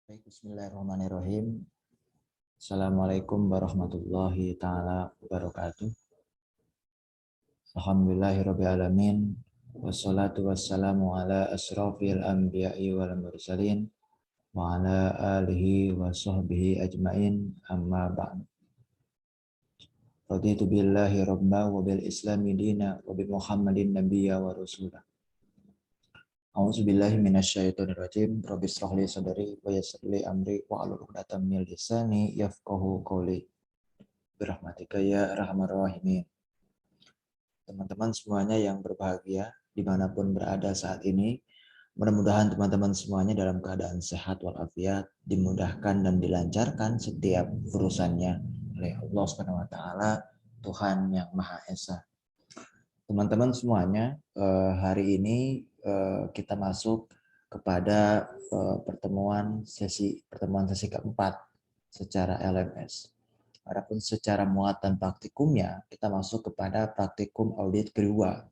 Baik, bismillahirrahmanirrahim. Assalamualaikum warahmatullahi ta'ala wabarakatuh. Alhamdulillahirrabbilalamin. Wassalatu wassalamu ala asrafil anbiya'i wal mursalin. Wa ala alihi wa sahbihi ajmain. Amma ba'd. Raditu billahi rabba wa bil islami dina wa bi muhammadin nabiyya wa rasulah. A'udzubillahi minasyaitonirrajim. Rabbi shrah li sadri wa yassir li amri wa hlul 'uqdatam min lisani yafqahu qawli. Birahmatika ya arhamar rahimin. Teman-teman semuanya yang berbahagia dimanapun berada saat ini, mudah-mudahan teman-teman semuanya dalam keadaan sehat walafiat, dimudahkan dan dilancarkan setiap urusannya oleh Allah Subhanahu wa taala, Tuhan yang Maha Esa. Teman-teman semuanya, hari ini kita masuk kepada pertemuan sesi keempat secara LMS. Adapun secara muatan praktikumnya, kita masuk kepada praktikum audit kedua.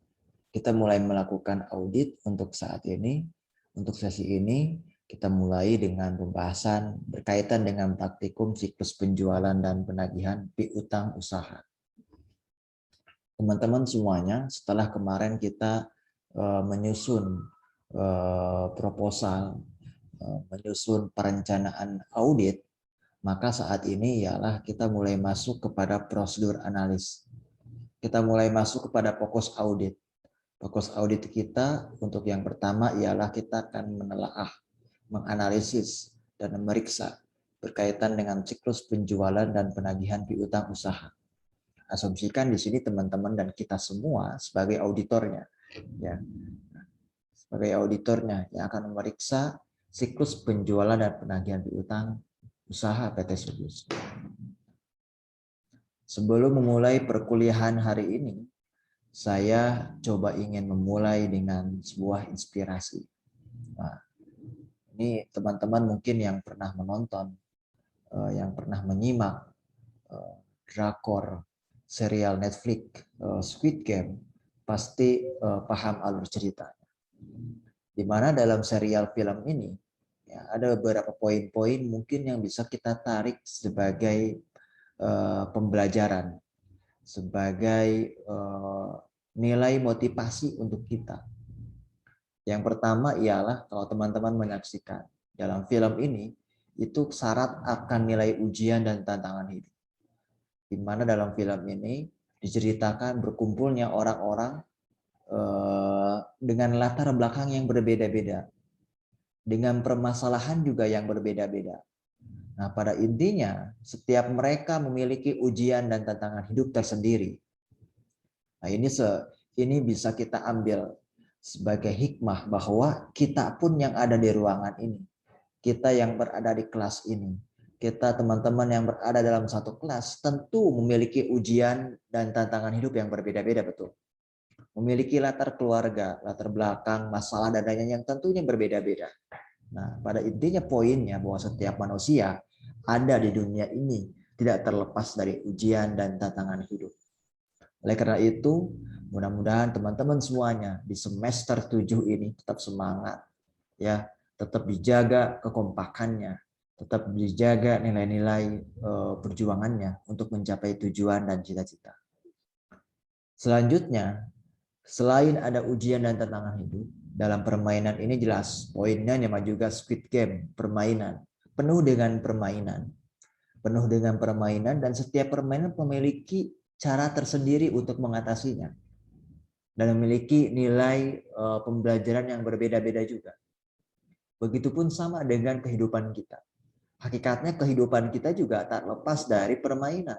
Kita mulai melakukan audit untuk saat ini. Untuk sesi ini, kita mulai dengan pembahasan berkaitan dengan praktikum siklus penjualan dan penagihan piutang usaha. Teman-teman semuanya, setelah kemarin kita menyusun proposal, menyusun perencanaan audit, maka saat ini ialah kita mulai masuk kepada prosedur analis. Kita mulai masuk kepada fokus audit. Fokus audit kita untuk yang pertama ialah kita akan menelaah, menganalisis, dan memeriksa berkaitan dengan siklus penjualan dan penagihan piutang usaha. Asumsikan di sini teman-teman dan kita semua sebagai auditornya, ya, sebagai auditornya yang akan memeriksa siklus penjualan dan penagihan piutang usaha PT Sublus. Sebelum memulai perkuliahan hari ini, saya coba ingin memulai dengan sebuah inspirasi. Nah, ini teman-teman mungkin yang pernah menonton, yang pernah menyimak drakor serial Netflix Squid Game, pasti paham alur ceritanya. Di mana dalam serial film ini ya, ada beberapa poin-poin mungkin yang bisa kita tarik sebagai pembelajaran, sebagai nilai motivasi untuk kita. Yang pertama ialah kalau teman-teman menyaksikan dalam film ini, itu syarat akan nilai ujian dan tantangan hidup. Di mana dalam film ini diceritakan berkumpulnya orang-orang dengan latar belakang yang berbeda-beda, dengan permasalahan juga yang berbeda-beda. Nah, pada intinya setiap mereka memiliki ujian dan tantangan hidup tersendiri. Nah, ini bisa kita ambil sebagai hikmah bahwa kita pun yang ada di ruangan ini, kita yang berada di kelas ini, kita teman-teman yang berada dalam satu kelas tentu memiliki ujian dan tantangan hidup yang berbeda-beda, betul. Memiliki latar keluarga, latar belakang, masalah dan lainnya yang tentunya berbeda-beda. Nah, pada intinya poinnya bahwa setiap manusia ada di dunia ini tidak terlepas dari ujian dan tantangan hidup. Oleh karena itu, mudah-mudahan teman-teman semuanya di semester 7 ini tetap semangat, ya, tetap dijaga kekompakannya, tetap dijaga nilai-nilai perjuangannya untuk mencapai tujuan dan cita-cita. Selanjutnya, selain ada ujian dan tantangan hidup, dalam permainan ini jelas poinnya nama juga Squid Game, permainan, penuh dengan permainan. Penuh dengan permainan dan setiap permainan memiliki cara tersendiri untuk mengatasinya. Dan memiliki nilai pembelajaran yang berbeda-beda juga. Begitupun sama dengan kehidupan kita. Hakikatnya kehidupan kita juga tak lepas dari permainan.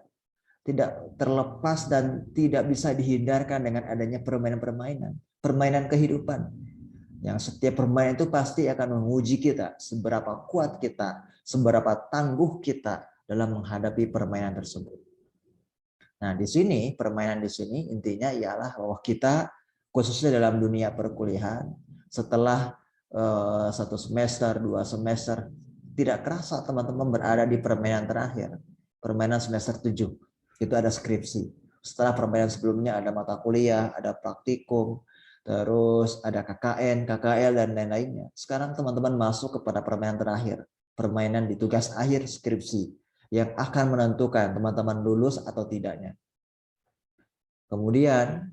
Tidak terlepas dan tidak bisa dihindarkan dengan adanya permainan-permainan. Permainan kehidupan. Yang setiap permainan itu pasti akan menguji kita. Seberapa kuat kita, seberapa tangguh kita dalam menghadapi permainan tersebut. Nah, di sini, permainan di sini intinya ialah bahwa kita, khususnya dalam dunia perkuliahan, setelah 1 semester, 2 semester, tidak kerasa teman-teman berada di permainan terakhir. Permainan semester 7, itu ada skripsi. Setelah permainan sebelumnya ada mata kuliah, ada praktikum, terus ada KKN, KKL, dan lain-lainnya. Sekarang teman-teman masuk kepada permainan terakhir. permainan di tugas akhir skripsi yang akan menentukan teman-teman lulus atau tidaknya. Kemudian,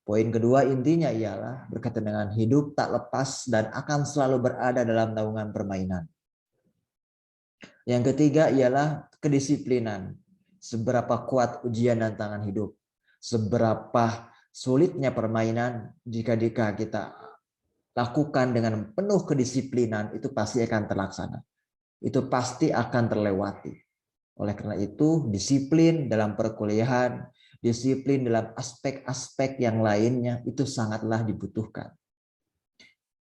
poin kedua intinya ialah berkaitan dengan hidup tak lepas dan akan selalu berada dalam naungan permainan. Yang ketiga ialah kedisiplinan. Seberapa kuat ujian dan tantangan hidup, seberapa sulitnya permainan jika kita lakukan dengan penuh kedisiplinan, itu pasti akan terlaksana. Itu pasti akan terlewati. Oleh karena itu, disiplin dalam perkuliahan, disiplin dalam aspek-aspek yang lainnya itu sangatlah dibutuhkan.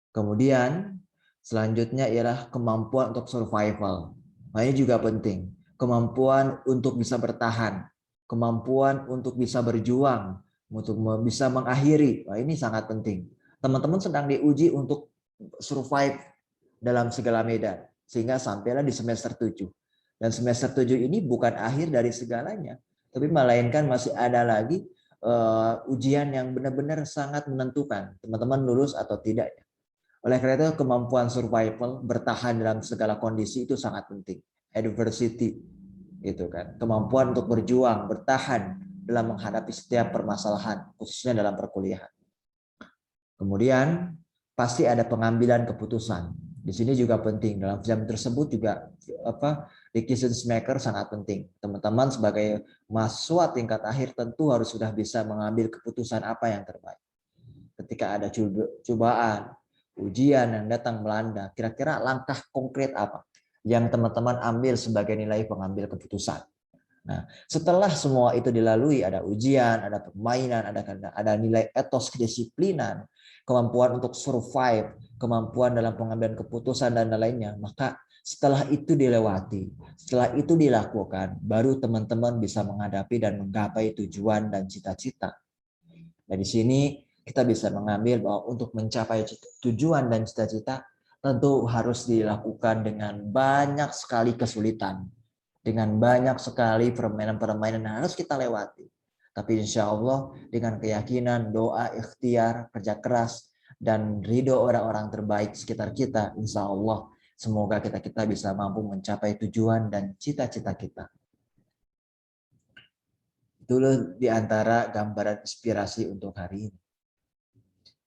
Kemudian, selanjutnya ialah kemampuan untuk survival. Nah, ini juga penting. Kemampuan untuk bisa bertahan, kemampuan untuk bisa berjuang, untuk bisa mengakhiri. Nah, ini sangat penting. Teman-teman sedang diuji untuk survive dalam segala medan, sehingga sampailah di semester 7. Dan semester 7 ini bukan akhir dari segalanya, tapi melainkan masih ada lagi ujian yang benar-benar sangat menentukan teman-teman lulus atau tidak. Oleh karena itu, kemampuan survival, bertahan dalam segala kondisi itu sangat penting. Adversity, gitu kan. Kemampuan untuk berjuang, bertahan dalam menghadapi setiap permasalahan, khususnya dalam perkuliahan. Kemudian pasti ada pengambilan keputusan. Di sini juga penting. Dalam jam tersebut juga decision maker sangat penting. Teman-teman sebagai mahasiswa tingkat akhir tentu harus sudah bisa mengambil keputusan apa yang terbaik. Ketika ada cobaan, ujian yang datang melanda, kira-kira langkah konkret apa yang teman-teman ambil sebagai nilai pengambil keputusan. Nah, setelah semua itu dilalui, ada ujian, ada permainan, ada nilai etos kedisiplinan, kemampuan untuk survive, kemampuan dalam pengambilan keputusan dan lainnya, maka setelah itu dilewati, setelah itu dilakukan, baru teman-teman bisa menghadapi dan menggapai tujuan dan cita-cita. Nah, di sini kita bisa mengambil bahwa untuk mencapai tujuan dan cita-cita tentu harus dilakukan dengan banyak sekali kesulitan, dengan banyak sekali permainan-permainan yang harus kita lewati. Tapi insya Allah dengan keyakinan, doa, ikhtiar, kerja keras, dan ridho orang-orang terbaik sekitar kita, insya Allah semoga kita bisa mampu mencapai tujuan dan cita-cita kita. Itu di antara gambaran inspirasi untuk hari ini.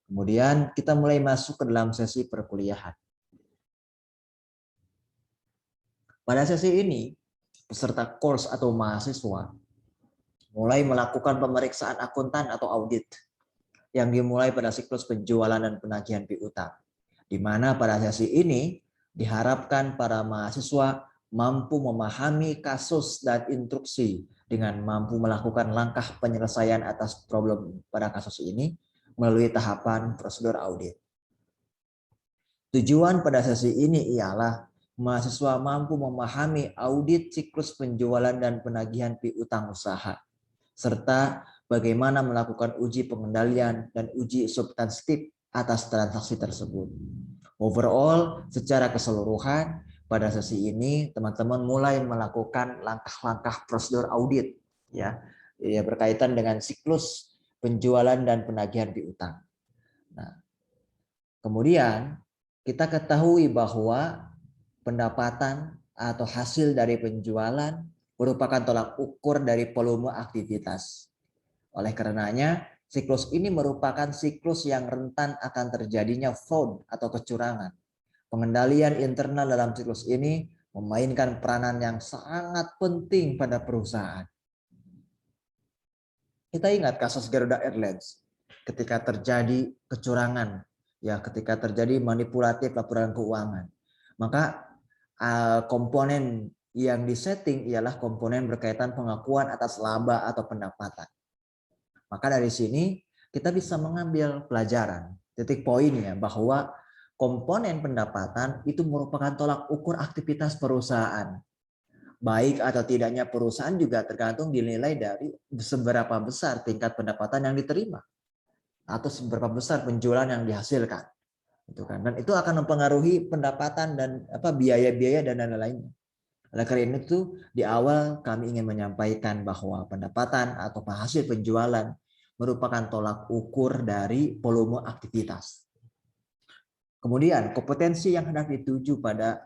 Kemudian kita mulai masuk ke dalam sesi perkuliahan. Pada sesi ini, peserta course atau mahasiswa mulai melakukan pemeriksaan akuntan atau audit yang dimulai pada siklus penjualan dan penagihan piutang. Di mana pada sesi ini diharapkan para mahasiswa mampu memahami kasus dan instruksi dengan mampu melakukan langkah penyelesaian atas problem pada kasus ini melalui tahapan prosedur audit. Tujuan pada sesi ini ialah mahasiswa mampu memahami audit siklus penjualan dan penagihan piutang usaha, serta bagaimana melakukan uji pengendalian dan uji substantif atas transaksi tersebut. Overall, secara keseluruhan, pada sesi ini teman-teman mulai melakukan langkah-langkah prosedur audit ya berkaitan dengan siklus penjualan dan penagihan piutang. Nah, kemudian kita ketahui bahwa pendapatan atau hasil dari penjualan merupakan tolak ukur dari volume aktivitas. Oleh karenanya, siklus ini merupakan siklus yang rentan akan terjadinya fraud atau kecurangan. Pengendalian internal dalam siklus ini memainkan peranan yang sangat penting pada perusahaan. Kita ingat kasus Garuda Airlines ketika terjadi kecurangan, ya ketika terjadi manipulatif laporan keuangan. Maka komponen yang disetting ialah komponen berkaitan pengakuan atas laba atau pendapatan. Maka dari sini kita bisa mengambil pelajaran, titik poinnya bahwa komponen pendapatan itu merupakan tolak ukur aktivitas perusahaan. Baik atau tidaknya perusahaan juga tergantung dinilai dari seberapa besar tingkat pendapatan yang diterima atau seberapa besar penjualan yang dihasilkan. Itu kan. Dan itu akan mempengaruhi pendapatan dan biaya-biaya dan lain-lainnya. Oleh karena itu di awal kami ingin menyampaikan bahwa pendapatan atau hasil penjualan merupakan tolak ukur dari volume aktivitas. Kemudian kompetensi yang hendak dituju pada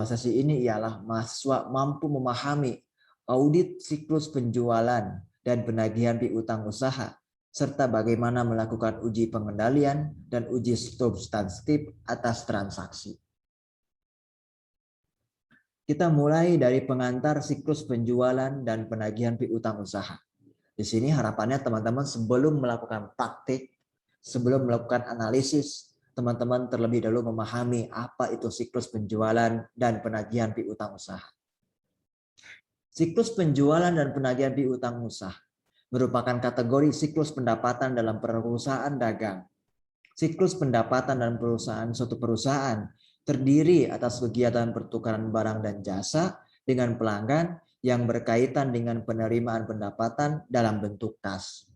sesi ini ialah mahasiswa mampu memahami audit siklus penjualan dan penagihan piutang usaha, serta bagaimana melakukan uji pengendalian dan uji substantif atas transaksi. Kita mulai dari pengantar siklus penjualan dan penagihan piutang usaha. Di sini harapannya teman-teman sebelum melakukan praktik, sebelum melakukan analisis, teman-teman terlebih dahulu memahami apa itu siklus penjualan dan penagihan piutang usaha. Siklus penjualan dan penagihan piutang usaha merupakan kategori siklus pendapatan dalam perusahaan dagang. Siklus pendapatan dalam suatu perusahaan terdiri atas kegiatan pertukaran barang dan jasa dengan pelanggan yang berkaitan dengan penerimaan pendapatan dalam bentuk kas.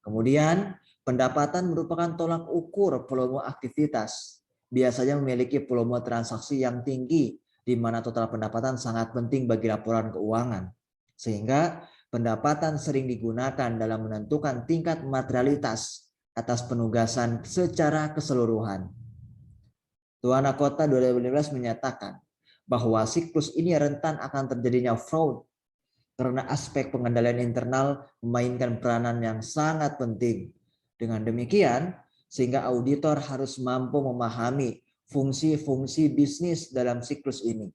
Kemudian, pendapatan merupakan tolak ukur volume aktivitas. Biasanya memiliki volume transaksi yang tinggi, di mana total pendapatan sangat penting bagi laporan keuangan. Sehingga pendapatan sering digunakan dalam menentukan tingkat materialitas atas penugasan secara keseluruhan. Tuan Kota 2015 menyatakan bahwa siklus ini rentan akan terjadinya fraud karena aspek pengendalian internal memainkan peranan yang sangat penting. Dengan demikian, sehingga auditor harus mampu memahami fungsi-fungsi bisnis dalam siklus ini.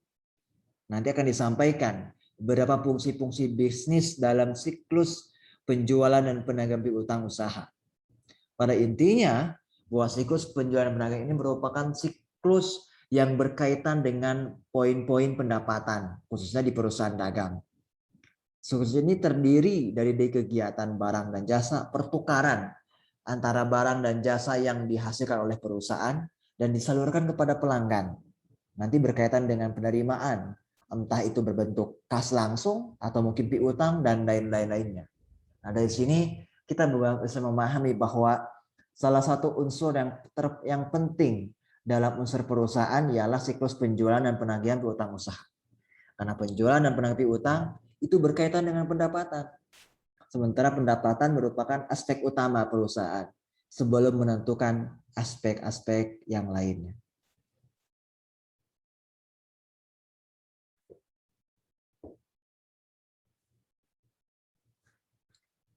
Nanti akan disampaikan beberapa fungsi-fungsi bisnis dalam siklus penjualan dan penagihan piutang usaha. Pada intinya, bahwa siklus penjualan dan penagihan ini merupakan siklus yang berkaitan dengan poin-poin pendapatan, khususnya di perusahaan dagang. Siklus ini terdiri dari kegiatan barang dan jasa, pertukaran antara barang dan jasa yang dihasilkan oleh perusahaan dan disalurkan kepada pelanggan. Nanti berkaitan dengan penerimaan, entah itu berbentuk kas langsung atau mungkin piutang dan lain-lainnya. Nah, dari sini kita bisa memahami bahwa salah satu unsur yang penting dalam unsur perusahaan ialah siklus penjualan dan penagihan piutang usaha. Karena penjualan dan penagihan piutang itu berkaitan dengan pendapatan. Sementara pendapatan merupakan aspek utama perusahaan sebelum menentukan aspek-aspek yang lainnya.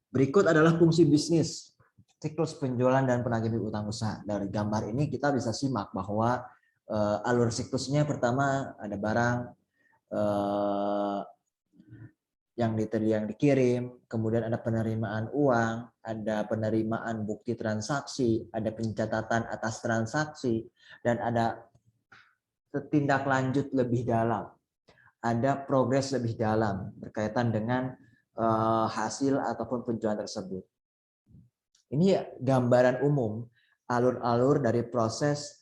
Berikut adalah fungsi bisnis siklus penjualan dan penagihan piutang usaha. Dari gambar ini kita bisa simak bahwa alur siklusnya pertama ada barang yang dikirim, kemudian ada penerimaan uang, ada penerimaan bukti transaksi, ada pencatatan atas transaksi, dan ada tindak lanjut lebih dalam, ada progres lebih dalam berkaitan dengan hasil ataupun penjualan tersebut. Ini gambaran umum alur-alur dari proses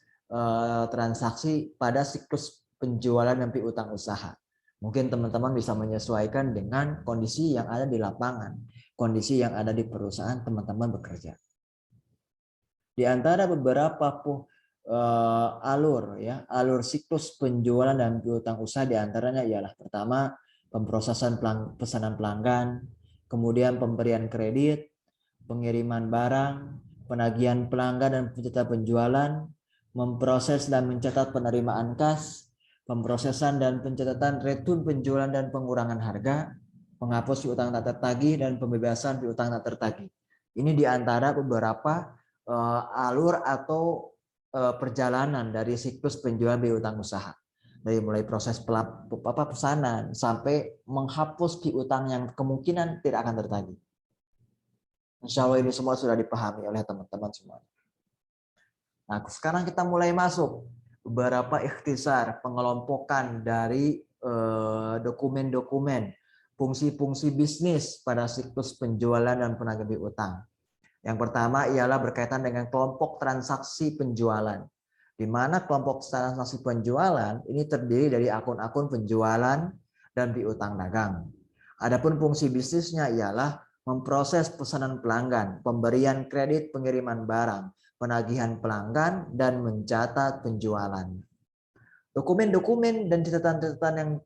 transaksi pada siklus penjualan dan piutang usaha. Mungkin teman-teman bisa menyesuaikan dengan kondisi yang ada di lapangan, kondisi yang ada di perusahaan teman-teman bekerja. Di antara beberapa alur siklus penjualan dan piutang usaha di antaranya ialah pertama pemrosesan pesanan pelanggan, kemudian pemberian kredit, pengiriman barang, penagihan pelanggan dan pencatatan penjualan, memproses dan mencatat penerimaan kas, pemrosesan dan pencatatan retun penjualan dan pengurangan harga, penghapus piutang tak tertagih, dan pembebasan piutang tak tertagih. Ini diantara beberapa alur atau perjalanan dari siklus penjualan piutang usaha. Dari mulai proses pesanan sampai menghapus piutang yang kemungkinan tidak akan tertagih. Insya Allah ini semua sudah dipahami oleh teman-teman semua. Nah, sekarang kita mulai masuk beberapa ikhtisar pengelompokan dari dokumen-dokumen fungsi-fungsi bisnis pada siklus penjualan dan penagihan piutang. Yang pertama ialah berkaitan dengan kelompok transaksi penjualan, di mana kelompok transaksi penjualan ini terdiri dari akun-akun penjualan dan piutang dagang. Adapun fungsi bisnisnya ialah memproses pesanan pelanggan, pemberian kredit pengiriman barang, penagihan pelanggan, dan mencatat penjualan. Dokumen-dokumen dan catatan-catatan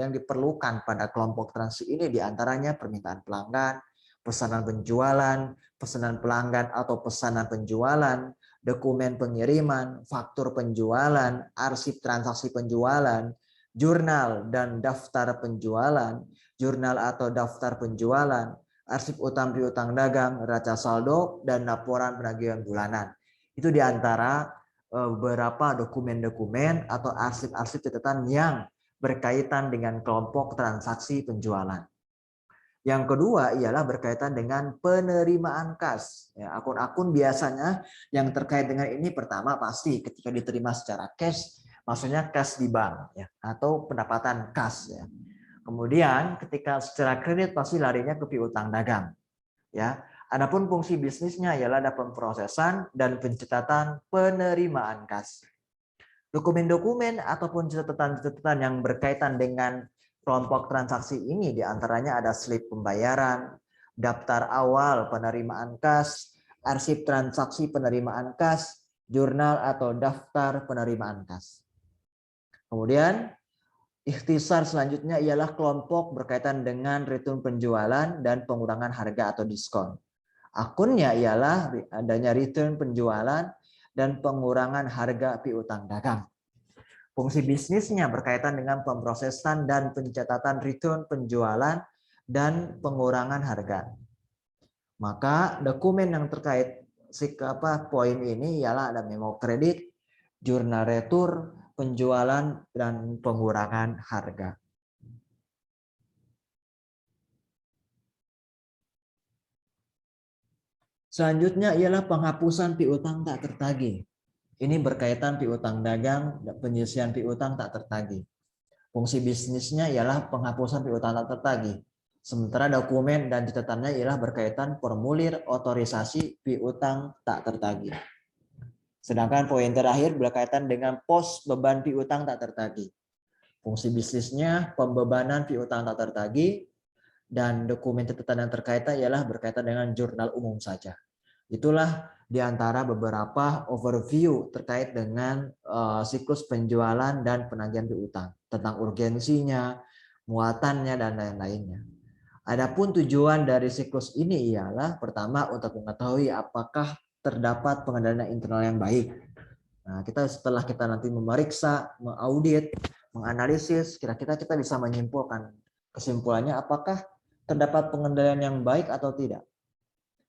yang diperlukan pada kelompok transaksi ini diantaranya permintaan pelanggan, pesanan penjualan, pesanan pelanggan atau pesanan penjualan, dokumen pengiriman, faktur penjualan, arsip transaksi penjualan, jurnal dan daftar penjualan, jurnal atau daftar penjualan, arsip utang piutang dagang, neraca saldo, dan laporan penagihan bulanan. Itu diantara beberapa dokumen-dokumen atau arsip-arsip catatan yang berkaitan dengan kelompok transaksi penjualan. Yang kedua ialah berkaitan dengan penerimaan kas. Ya, akun-akun biasanya yang terkait dengan ini pertama pasti ketika diterima secara cash, maksudnya cash di bank ya, atau pendapatan kas ya. Kemudian ketika secara kredit pasti larinya ke piutang dagang. Ya. Adapun fungsi bisnisnya ialah ada pemrosesan dan pencatatan penerimaan kas. Dokumen-dokumen ataupun catatan-catatan yang berkaitan dengan kelompok transaksi ini diantaranya ada slip pembayaran, daftar awal penerimaan kas, arsip transaksi penerimaan kas, jurnal atau daftar penerimaan kas. Kemudian ikhtisar selanjutnya ialah kelompok berkaitan dengan return penjualan dan pengurangan harga atau diskon. Akunnya ialah adanya return penjualan dan pengurangan harga piutang dagang. Fungsi bisnisnya berkaitan dengan pemrosesan dan pencatatan return penjualan dan pengurangan harga. Maka dokumen yang terkait poin ini ialah ada memo kredit, jurnal retur, penjualan, dan pengurangan harga. Selanjutnya ialah penghapusan piutang tak tertagih. Ini berkaitan piutang dagang dan penyelesaian piutang tak tertagih. Fungsi bisnisnya ialah penghapusan piutang tak tertagih. Sementara dokumen dan catatannya ialah berkaitan formulir otorisasi piutang tak tertagih. Sedangkan poin terakhir berkaitan dengan pos beban piutang tak tertagih. Fungsi bisnisnya pembebanan piutang tak tertagih dan dokumen catatan yang terkait ialah berkaitan dengan jurnal umum saja. Itulah di antara beberapa overview terkait dengan siklus penjualan dan penagihan piutang, tentang urgensinya, muatannya, dan lain-lainnya. Adapun tujuan dari siklus ini ialah pertama untuk mengetahui apakah terdapat pengendalian internal yang baik. Nah, setelah kita nanti memeriksa, mengaudit, menganalisis, kira-kira kita bisa menyimpulkan kesimpulannya apakah terdapat pengendalian yang baik atau tidak.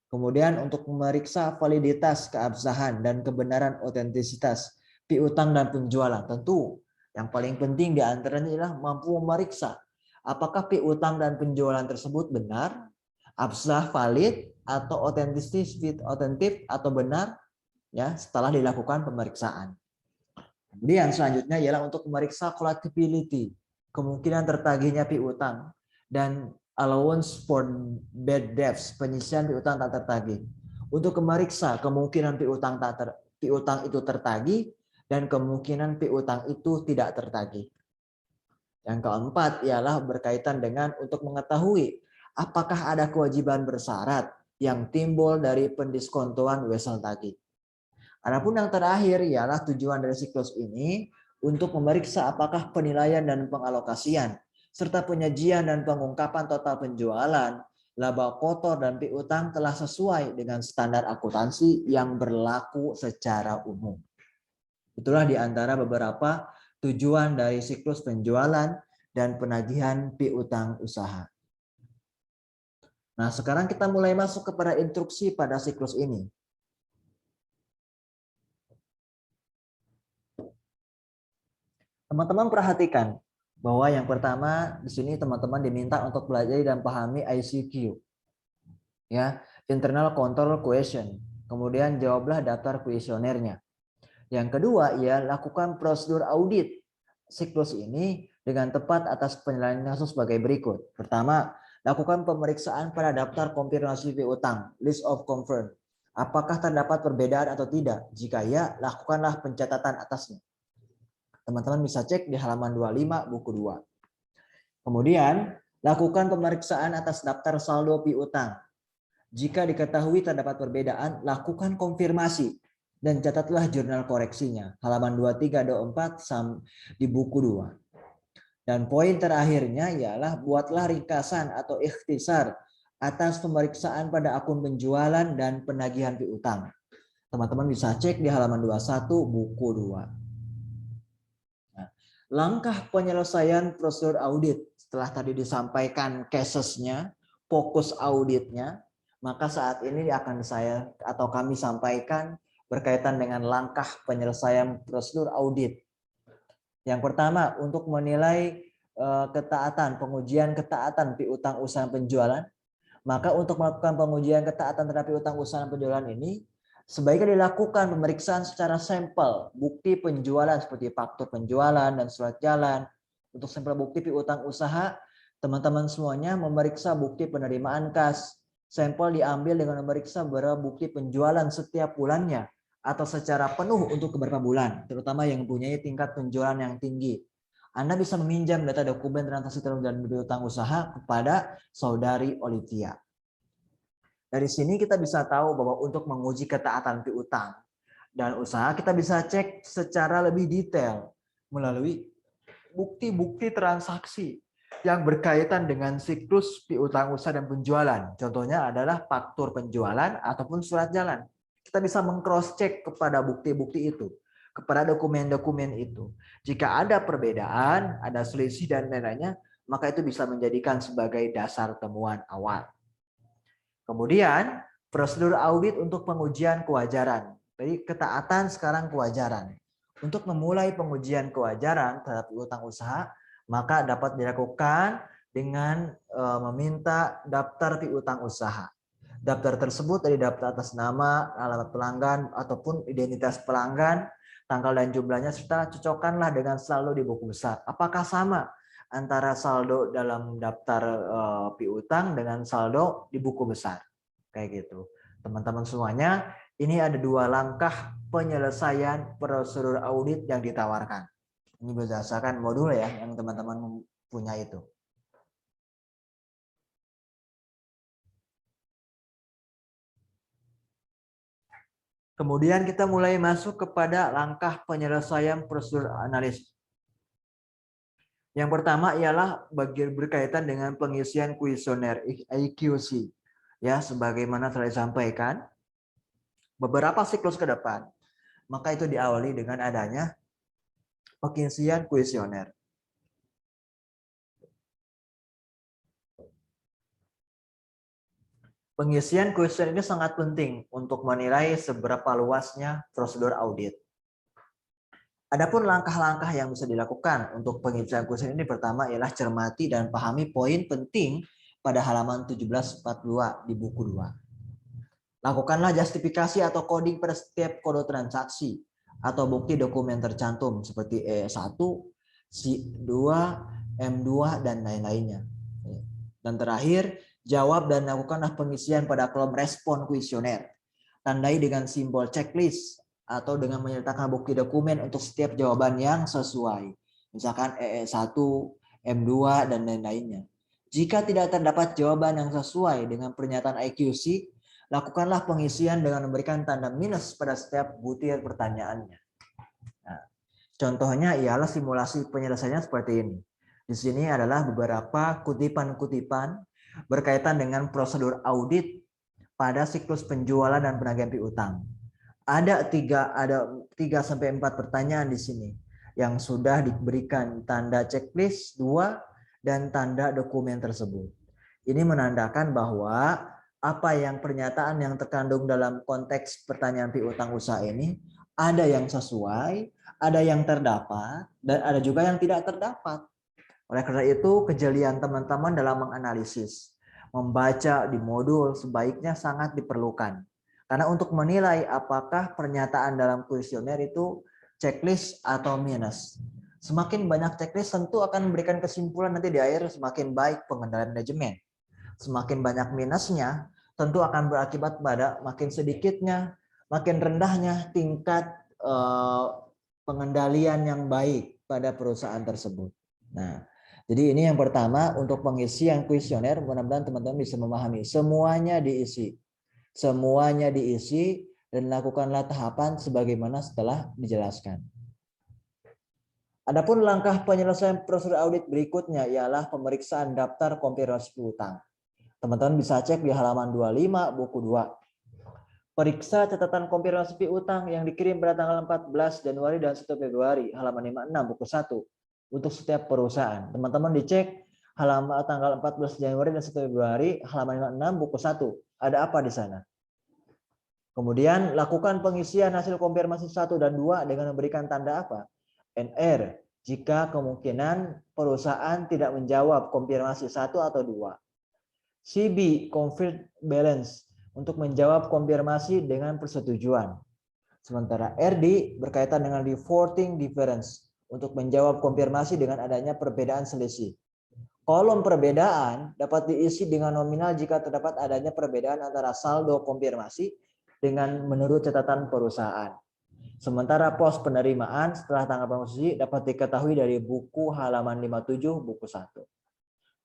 Kemudian untuk memeriksa validitas, keabsahan, dan kebenaran otentisitas piutang dan penjualan. Tentu yang paling penting diantaranya adalah mampu memeriksa apakah piutang dan penjualan tersebut benar, absah, valid, atau otentik atau benar ya setelah dilakukan pemeriksaan. Kemudian selanjutnya ialah untuk memeriksa collectibility, kemungkinan tertagihnya piutang, dan allowance for bad debts, penyisian piutang tak tertagih. Untuk memeriksa kemungkinan piutang itu tertagih dan kemungkinan piutang itu tidak tertagih. Yang keempat ialah berkaitan dengan untuk mengetahui apakah ada kewajiban bersyarat yang timbul dari pendiskontoan wesel tagih. Adapun yang terakhir ialah tujuan dari siklus ini untuk memeriksa apakah penilaian dan pengalokasian serta penyajian dan pengungkapan total penjualan, laba kotor dan piutang telah sesuai dengan standar akuntansi yang berlaku secara umum. Itulah di antara beberapa tujuan dari siklus penjualan dan penagihan piutang usaha. Nah, sekarang kita mulai masuk kepada instruksi pada siklus ini. Teman-teman perhatikan bahwa yang pertama di sini teman-teman diminta untuk belajar dan pahami ICQ. Ya, internal control question. Kemudian jawablah daftar kuesionernya. Yang kedua, ia lakukan prosedur audit siklus ini dengan tepat atas penilaian kasus sebagai berikut. Pertama, lakukan pemeriksaan pada daftar konfirmasi piutang, list of confirm. Apakah terdapat perbedaan atau tidak? Jika ya, lakukanlah pencatatan atasnya. Teman-teman bisa cek di halaman 25 buku 2. Kemudian, lakukan pemeriksaan atas daftar saldo piutang. Jika diketahui terdapat perbedaan, lakukan konfirmasi dan catatlah jurnal koreksinya. Halaman 23-24 di buku 2. Dan poin terakhirnya ialah buatlah ringkasan atau ikhtisar atas pemeriksaan pada akun penjualan dan penagihan piutang. Teman-teman bisa cek di halaman 21 buku 2. Nah, langkah penyelesaian prosedur audit setelah tadi disampaikan casesnya, fokus auditnya, maka saat ini akan saya atau kami sampaikan berkaitan dengan langkah penyelesaian prosedur audit. Yang pertama, untuk menilai ketaatan, pengujian ketaatan piutang usaha penjualan, maka untuk melakukan pengujian ketaatan terhadap piutang usaha penjualan ini, sebaiknya dilakukan pemeriksaan secara sampel bukti penjualan seperti faktur penjualan dan surat jalan. Untuk sampel bukti piutang usaha, teman-teman semuanya memeriksa bukti penerimaan kas. Sampel diambil dengan memeriksa beberapa bukti penjualan setiap bulannya atau secara penuh untuk beberapa bulan, terutama yang mempunyai tingkat penjualan yang tinggi. Anda bisa meminjam data dokumen transaksi dan piutang usaha kepada saudari Olivia. Dari sini kita bisa tahu bahwa untuk menguji ketaatan piutang dan usaha, kita bisa cek secara lebih detail melalui bukti-bukti transaksi yang berkaitan dengan siklus piutang usaha dan penjualan. Contohnya adalah faktur penjualan ataupun surat jalan. Kita bisa meng-cross-check kepada bukti-bukti itu, kepada dokumen-dokumen itu. Jika ada perbedaan, ada selisih dan lain-lainnya, maka itu bisa menjadikan sebagai dasar temuan awal. Kemudian, prosedur audit untuk pengujian kewajaran. Jadi ketaatan sekarang kewajaran. Untuk memulai pengujian kewajaran terhadap piutang usaha, maka dapat dilakukan dengan meminta daftar piutang usaha. Daftar tersebut dari daftar atas nama, alamat pelanggan, ataupun identitas pelanggan, tanggal dan jumlahnya, serta cocokkanlah dengan saldo di buku besar. Apakah sama antara saldo dalam daftar piutang dengan saldo di buku besar? Kayak gitu. Teman-teman semuanya, ini ada 2 langkah penyelesaian prosedur audit yang ditawarkan. Ini berdasarkan modul ya yang teman-teman punya itu. Kemudian kita mulai masuk kepada langkah penyelesaian prosedur analis. Yang pertama ialah bagian berkaitan dengan pengisian kuesioner IQC. Ya, sebagaimana telah disampaikan, beberapa siklus ke depan, maka itu diawali dengan adanya pengisian kuesioner. Pengisian kuesioner ini sangat penting untuk menilai seberapa luasnya prosedur audit. Adapun langkah-langkah yang bisa dilakukan untuk pengisian kuesioner ini, pertama ialah cermati dan pahami poin penting pada halaman 1742 di buku 2. Lakukanlah justifikasi atau coding pada setiap kode transaksi atau bukti dokumen tercantum seperti E1, C2, M2, dan lain-lainnya. Dan terakhir, jawab dan lakukanlah pengisian pada kolom respon kuesioner. Tandai dengan simbol checklist atau dengan menyertakan bukti dokumen untuk setiap jawaban yang sesuai. Misalkan EE1, M2, dan lain-lainnya. Jika tidak terdapat jawaban yang sesuai dengan pernyataan IQC, lakukanlah pengisian dengan memberikan tanda minus pada setiap butir pertanyaannya. Nah, contohnya ialah simulasi penyelesaiannya seperti ini. Di sini adalah beberapa kutipan-kutipan berkaitan dengan prosedur audit pada siklus penjualan dan penagihan piutang. Ada 3 sampai 4 pertanyaan di sini yang sudah diberikan tanda checklist 2 dan tanda dokumen tersebut. Ini menandakan bahwa apa yang pernyataan yang terkandung dalam konteks pertanyaan piutang usaha ini ada yang sesuai, ada yang terdapat, dan ada juga yang tidak terdapat. Oleh karena itu, kejelian teman-teman dalam menganalisis, membaca di modul sebaiknya sangat diperlukan. Karena untuk menilai apakah pernyataan dalam kuesioner itu checklist atau minus. Semakin banyak checklist tentu akan memberikan kesimpulan nanti di akhir semakin baik pengendalian manajemen. Semakin banyak minusnya tentu akan berakibat pada makin sedikitnya, makin rendahnya tingkat pengendalian yang baik pada perusahaan tersebut. Nah, jadi ini yang pertama untuk pengisian kuesioner, mudah-mudahan teman-teman bisa memahami. Semuanya diisi. Semuanya diisi dan lakukanlah tahapan sebagaimana setelah dijelaskan. Adapun langkah penyelesaian prosedur audit berikutnya ialah pemeriksaan daftar kompilasi piutang. Teman-teman bisa cek di halaman 25 buku 2. Periksa catatan konfirmasi piutang yang dikirim pada tanggal 14 Januari dan 1 Februari, halaman 56 buku 1 untuk setiap perusahaan. Teman-teman dicek halaman tanggal 14 Januari dan 1 Februari, halaman 56 buku 1. Ada apa di sana? Kemudian lakukan pengisian hasil konfirmasi 1 dan 2 dengan memberikan tanda apa? NR. Jika kemungkinan perusahaan tidak menjawab konfirmasi 1 atau 2. CB, confirm balance, untuk menjawab konfirmasi dengan persetujuan. Sementara RD berkaitan dengan reporting difference, untuk menjawab konfirmasi dengan adanya perbedaan selisih. Kolom perbedaan dapat diisi dengan nominal jika terdapat adanya perbedaan antara saldo konfirmasi dengan menurut catatan perusahaan. Sementara pos penerimaan setelah tanggal pengurusi dapat diketahui dari buku halaman 57 buku 1.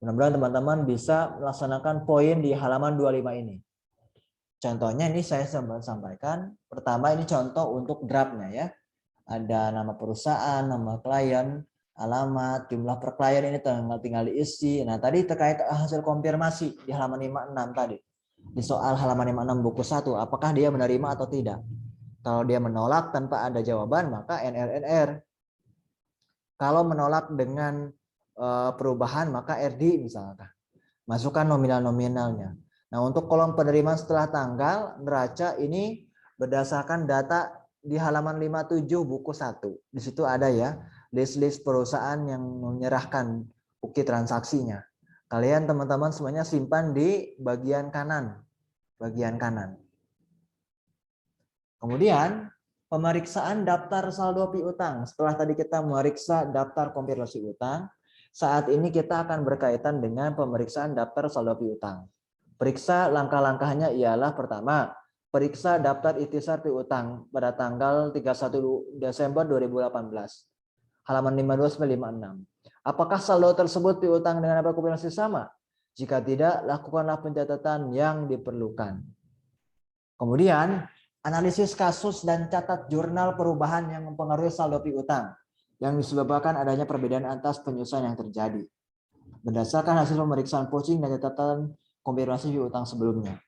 Mudah-mudahan teman-teman bisa melaksanakan poin di halaman 25 ini. Contohnya ini saya sampaikan. Pertama ini contoh untuk draftnya ya. Ada nama perusahaan, nama klien, alamat, jumlah per klien ini tinggal diisi. Nah tadi terkait hasil konfirmasi di halaman 56 tadi. Di soal halaman 56 buku 1, apakah dia menerima atau tidak? Kalau dia menolak tanpa ada jawaban maka NR. Kalau menolak dengan perubahan maka RD misalkan. Masukkan nominal-nominalnya. Nah, untuk kolom penerimaan setelah tanggal neraca ini berdasarkan data di halaman 57 buku 1. Di situ ada ya list-list perusahaan yang menyerahkan bukti transaksinya. Kalian teman-teman semuanya simpan di bagian kanan. Bagian kanan. Kemudian pemeriksaan daftar saldo piutang. Setelah tadi kita memeriksa daftar konfirmasi utang, saat ini kita akan berkaitan dengan pemeriksaan daftar saldo piutang. Periksa langkah-langkahnya ialah pertama, periksa daftar ikhtisar piutang pada tanggal 31 Desember 2018. Halaman 52-56. Apakah saldo tersebut piutang dengan nilai konfirmasi sama? Jika tidak, lakukanlah pencatatan yang diperlukan. Kemudian, analisis kasus dan catat jurnal perubahan yang mempengaruhi saldo piutang yang disebabkan adanya perbedaan atas penyusunan yang terjadi. Berdasarkan hasil pemeriksaan posting dan catatan konfirmasi piutang sebelumnya.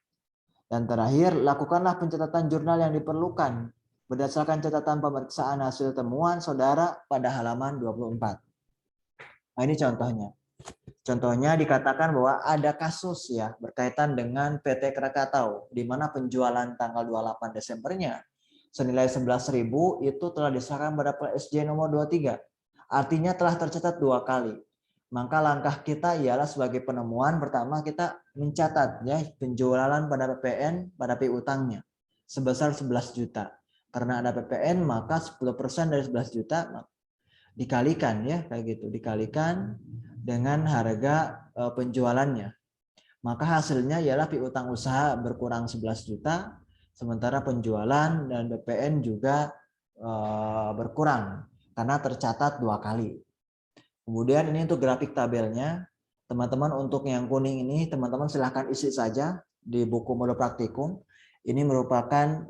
Dan terakhir, lakukanlah pencatatan jurnal yang diperlukan berdasarkan catatan pemeriksaan hasil temuan saudara pada halaman 24. Nah, ini contohnya. Contohnya dikatakan bahwa ada kasus ya berkaitan dengan PT Krakatau di mana penjualan tanggal 28 Desembernya senilai 11.000 itu telah disahkan pada PSG nomor 23. Artinya telah tercatat 2 kali. Maka langkah kita ialah sebagai penemuan pertama kita mencatat ya penjualan pada PPN pada piutangnya sebesar 11 juta. Karena ada PPN maka 10% dari 11 juta dikalikan ya kayak gitu, dikalikan dengan harga penjualannya. Maka hasilnya ialah piutang usaha berkurang 11 juta, sementara penjualan dan PPN juga berkurang karena tercatat 2 kali. Kemudian ini untuk grafik tabelnya, teman-teman untuk yang kuning ini teman-teman silahkan isi saja di buku modul praktikum. Ini merupakan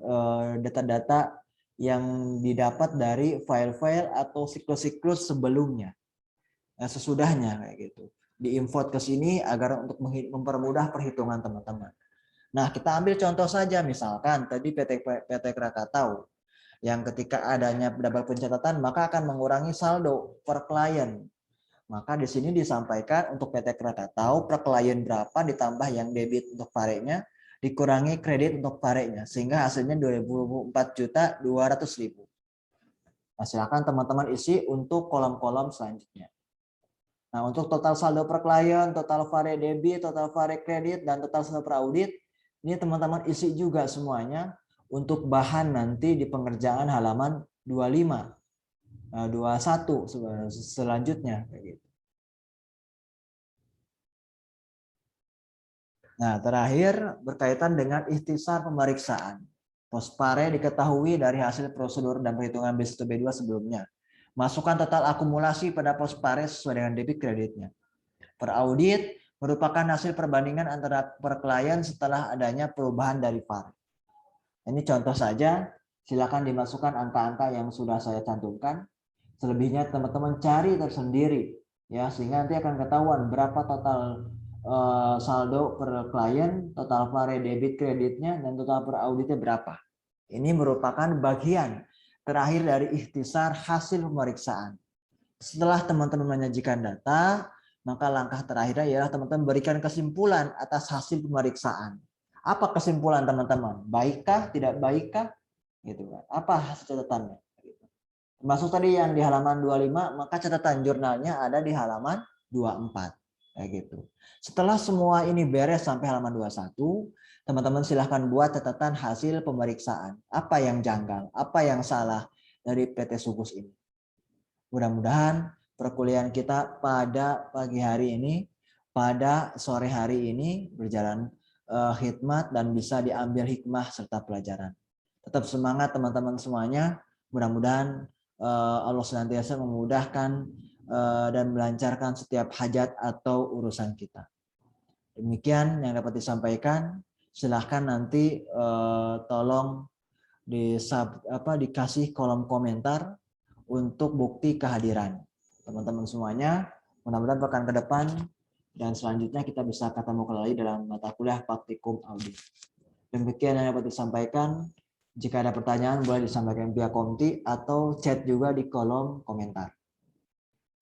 data-data yang didapat dari file-file atau siklus-siklus sebelumnya. Sesudahnya kayak gitu. Diimport ke sini agar untuk mempermudah perhitungan teman-teman. Nah, kita ambil contoh saja misalkan tadi PT Krakatau yang ketika adanya double pencatatan maka akan mengurangi saldo per klien. Maka di sini disampaikan untuk PT Krakatau per klien berapa ditambah yang debit untuk parenya dikurangi kredit untuk parenya sehingga hasilnya 24.200.000. Nah, silakan teman-teman isi untuk kolom-kolom selanjutnya. Nah, untuk total saldo per klien, total vare debit, total vare kredit, dan total saldo per audit, ini teman-teman isi juga semuanya untuk bahan nanti di pengerjaan halaman 25, 21 selanjutnya. Nah, terakhir berkaitan dengan ikhtisar pemeriksaan. Pospare diketahui dari hasil prosedur dan perhitungan B1 B2 sebelumnya. Masukkan total akumulasi pada pospare sesuai dengan debit kreditnya. Per audit merupakan hasil perbandingan antara per klien setelah adanya perubahan dari VAR. Ini contoh saja, silakan dimasukkan angka-angka yang sudah saya cantumkan. Selebihnya teman-teman cari tersendiri ya sehingga nanti akan ketahuan berapa total saldo per klien, total VARE debit kreditnya, dan total per auditnya berapa. Ini merupakan bagian terakhir dari ikhtisar hasil pemeriksaan. Setelah teman-teman menyajikan data, maka langkah terakhirnya ialah teman-teman berikan kesimpulan atas hasil pemeriksaan. Apa kesimpulan teman-teman? Baikkah, tidak baikkah? Gitu kan. Apa hasil catatannya? Termasuk tadi yang di halaman 25, maka catatan jurnalnya ada di halaman 24. Kayak gitu. Setelah semua ini beres sampai halaman 21, teman-teman silahkan buat catatan hasil pemeriksaan. Apa yang janggal, apa yang salah dari PT Sukus ini. Mudah-mudahan perkuliahan kita pada pagi hari ini, pada sore hari ini berjalan khidmat dan bisa diambil hikmah serta pelajaran. Tetap semangat teman-teman semuanya. Mudah-mudahan Allah senantiasa memudahkan dan melancarkan setiap hajat atau urusan kita. Demikian yang dapat disampaikan. Silahkan nanti tolong dikasih kolom komentar untuk bukti kehadiran teman-teman semuanya. Mudah-mudahan pekan ke depan dan selanjutnya kita bisa ketemu kembali dalam mata kuliah praktikum audit. Demikian yang dapat disampaikan. Jika ada pertanyaan boleh disampaikan via Komti atau chat juga di kolom komentar.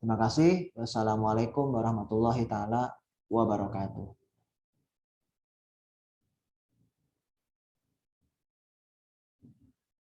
Terima kasih. Wassalamualaikum warahmatullahi taala wabarakatuh.